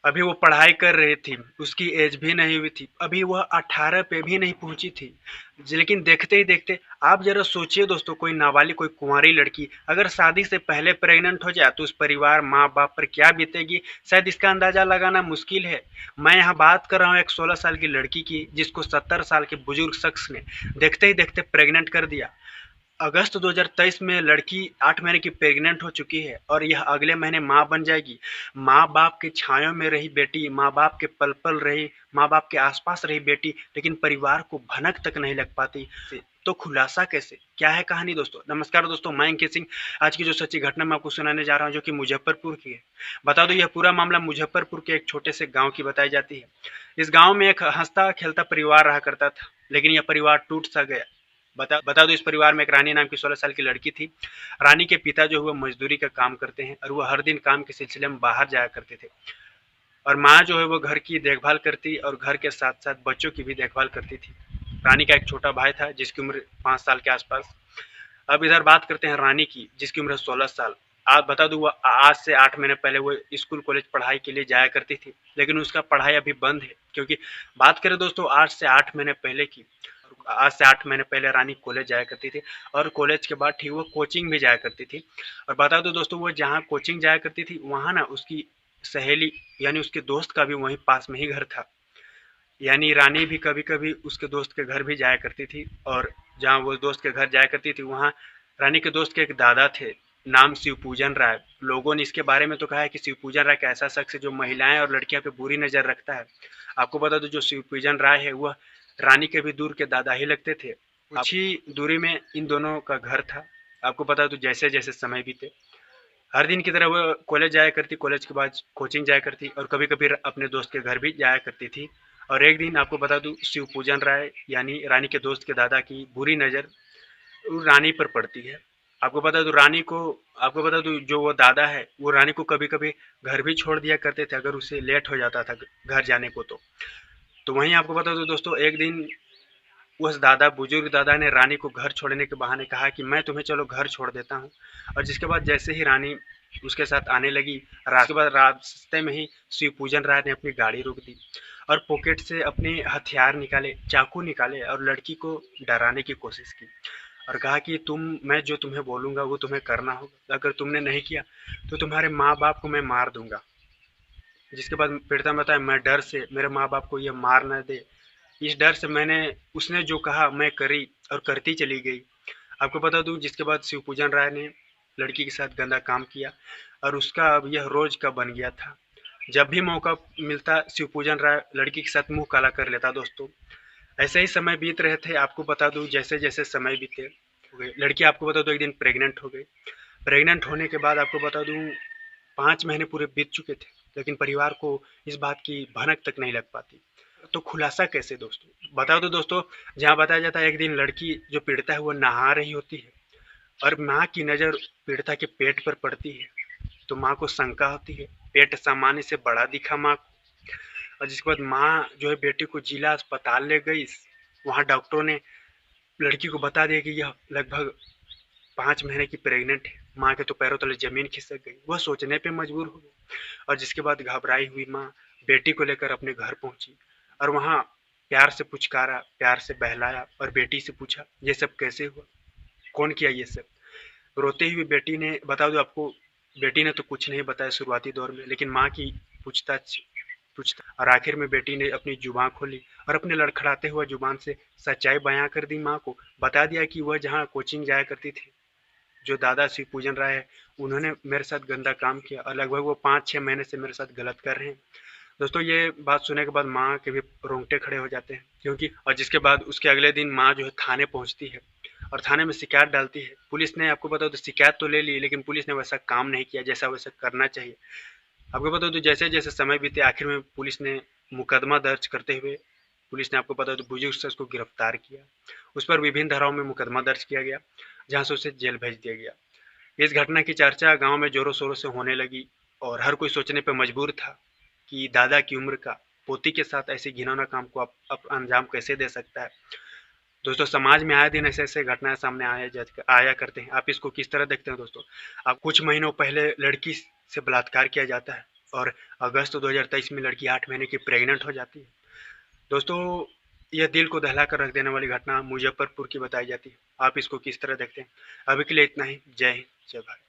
अभी वो पढ़ाई कर रही थी, उसकी एज भी नहीं हुई थी, अभी वह 18 पे भी नहीं पहुंची थी। लेकिन देखते ही देखते आप जरा सोचिए दोस्तों, कोई नाबालिग, कोई कुंवारी लड़की अगर शादी से पहले प्रेग्नेंट हो जाए तो उस परिवार माँ बाप पर क्या बीतेगी, शायद इसका अंदाजा लगाना मुश्किल है। मैं यहाँ बात कर रहा हूँ एक 16 साल की लड़की की, जिसको 70 साल के बुजुर्ग शख्स ने देखते ही देखते प्रेग्नेंट कर दिया। अगस्त 2023 में लड़की 8 महीने की प्रेग्नेंट हो चुकी है और यह अगले महीने माँ बन जाएगी। माँ बाप के छायों में रही बेटी, माँ बाप के पल पल रही, माँ बाप के आसपास रही बेटी, लेकिन परिवार को भनक तक नहीं लग पाती। तो खुलासा कैसे, क्या है कहानी दोस्तों? नमस्कार दोस्तों, मैं अंकित सिंह। आज की जो सच्ची घटना मैं आपको सुनाने जा रहा हूँ, जो कि मुजफ्फरपुर की है। बता दो, यह पूरा मामला मुजफ्फरपुर के एक छोटे से गाँव की बताई जाती है। इस गाँव में एक हंसता खेलता परिवार रहा करता था, लेकिन यह परिवार टूट सा गया। बता दो, इस परिवार में एक रानी नाम की 16 साल की लड़की थी। रानी के पिता जो हुआ मजदूरी का काम करते हैं और वह हर दिन काम के सिलसिले में बाहर जाया करते थे। और माँ जो है वो घर की देखभाल करती और घर के साथ साथ बच्चों की भी देखभाल करती थी। रानी का एक छोटा भाई था जिसकी उम्र 5 साल के आसपास। अब इधर बात करते हैं रानी की, जिसकी उम्र 16 साल। आप बता दूं, वो आज से 8 महीने पहले वो स्कूल कॉलेज पढ़ाई के लिए जाया करती थी, लेकिन उसका पढ़ाई अभी बंद है। क्योंकि बात करें दोस्तों, आज से 8 महीने पहले की, आज से 8 महीने पहले रानी कॉलेज जाया करती थी और कॉलेज के बाद ठीक वो कोचिंग भी जाया करती थी। और बता दो दोस्तों, वो जहाँ कोचिंग जाया करती थी वहाँ ना उसकी सहेली यानी उसके दोस्त का भी वहीं पास में ही घर था। यानी रानी भी कभी कभी उसके दोस्त के घर भी जाया करती थी, और जहाँ वो दोस्त के घर जाया करती थी वहाँ रानी के दोस्त के एक दादा थे, नाम शिवपूजन राय। लोगों ने इसके बारे में तो कहा है कि शिवपूजन राय का ऐसा शख्स है जो महिलाएं और लड़कियों पे बुरी नजर रखता है। आपको बता दो, जो शिवपूजन राय है वह रानी के भी दूर के दादा ही लगते थे। कुछ ही दूरी में इन दोनों का घर था। आपको पता तो, जैसे जैसे समय बीते, हर दिन की तरह वो कॉलेज जाया करती, कॉलेज के बाद कोचिंग जाया करती और कभी कभी अपने दोस्त के घर भी जाया करती थी। और एक दिन आपको बता दूं, शिव पूजन राय यानी रानी के दोस्त के दादा की बुरी नज़र रानी पर पड़ती है। आपको बता दूं रानी को आपको बता दूं, जो वो दादा है वो रानी को कभी कभी घर भी छोड़ दिया करते थे अगर उसे लेट हो जाता था घर जाने को। तो वहीं आपको बता दूं दोस्तों, एक दिन उस बुजुर्ग दादा ने रानी को घर छोड़ने के बहाने कहा कि मैं तुम्हें चलो घर छोड़ देता हूँ। और जिसके बाद जैसे ही रानी उसके साथ आने लगी, रास्ते बाद रास्ते में ही शिव पूजन राय ने अपनी गाड़ी रोक दी और पॉकेट से अपने हथियार निकाले, चाकू निकाले और लड़की को डराने की कोशिश की और कहा कि मैं जो तुम्हें बोलूंगा वो तुम्हें करना होगा, अगर तुमने नहीं किया तो तुम्हारे माँ बाप को मैं मार दूंगा। जिसके बाद पीड़िता ने बताया, मैं डर से मेरे माँ बाप को ये मार न दे, इस डर से मैंने उसने जो कहा मैं करी और करती चली गई। आपको बता दूं, जिसके बाद शिवपूजन राय ने लड़की के साथ गंदा काम किया और उसका अब यह रोज का बन गया था। जब भी मौका मिलता शिवपूजन राय लड़की के साथ मुंह काला कर लेता दोस्तों। ऐसे ही समय बीत रहे थे। आपको बता दूं, जैसे जैसे समय बीते हो गए, लड़की आपको बता दूं एक दिन प्रेग्नेंट हो गई। प्रेग्नेंट होने के बाद आपको बता दूं 5 महीने पूरे बीत चुके थे, लेकिन परिवार को इस बात की भनक तक नहीं लग पाती। तो खुलासा कैसे दोस्तों, बता दो दोस्तों। जहाँ बताया जाता है, एक दिन लड़की जो पीड़िता है वो नहा रही होती है और माँ की नज़र पीड़िता के पेट पर पड़ती है। तो माँ को शंका होती है, पेट सामान्य से बड़ा दिखा माँ को। और जिसके बाद माँ जो है बेटी को जिला अस्पताल ले गई। वहाँ डॉक्टरों ने लड़की को बता दिया कि यह लगभग 5 महीने की प्रेग्नेंट है। माँ के तो पैरों तले जमीन खिसक गई, वह सोचने पे मजबूर हो गई। और जिसके बाद घबराई हुई माँ बेटी को लेकर अपने घर पहुंची और वहाँ प्यार से पुचकारा, प्यार से बहलाया और बेटी से पूछा, ये सब कैसे हुआ, कौन किया ये सब? रोते हुए बेटी ने, बता दो आपको, बेटी ने तो कुछ नहीं बताया शुरुआती दौर में, लेकिन माँ की पूछताछ पूछता और आखिर में बेटी ने अपनी जुबान खोली और अपने लड़खड़ाते हुए जुबान से सच्चाई बयां कर दी। माँ को बता दिया कि वह जहाँ कोचिंग जाया करती थी, जो दादा शिव पूजन राय है, उन्होंने मेरे साथ गंदा काम किया और लगभग वो 5-6 महीने से मेरे साथ गलत कर रहे हैं। दोस्तों, ये बात सुनने के बाद माँ के भी रोंगटे खड़े हो जाते हैं, क्योंकि और जिसके बाद उसके अगले दिन माँ जो है थाने पहुंचती है और थाने में शिकायत डालती है। पुलिस ने, आपको बता दो, शिकायत तो ले ली, लेकिन पुलिस ने वैसा काम नहीं किया जैसा वैसा करना चाहिए। आपको बता दो, जैसे जैसे समय बीते आखिर में पुलिस ने मुकदमा दर्ज करते हुए, पुलिस ने, आपको पता तो, बुजुर्ग शख्स को गिरफ्तार किया। उस पर विभिन्न धाराओं में मुकदमा दर्ज किया गया, जहां से उसे जेल भेज दिया गया। इस घटना की चर्चा गांव में जोरों शोरों से होने लगी और हर कोई सोचने पर मजबूर था कि दादा की उम्र का पोती के साथ ऐसे घिनौना काम को आप अंजाम कैसे दे सकता है। दोस्तों, समाज में आए दिन ऐसे ऐसे घटनाएं सामने आया करते हैं। आप इसको किस तरह देखते हैं दोस्तों? अब कुछ महीनों पहले लड़की से बलात्कार किया जाता है, और अगस्त 2023 में लड़की 8 महीने की प्रेग्नेंट हो जाती है। दोस्तों, यह दिल को दहला कर रख देने वाली घटना मुजफ्फरपुर की बताई जाती है। आप इसको किस तरह देखते हैं? अभी के लिए इतना ही। जय हिंद, जय भारत।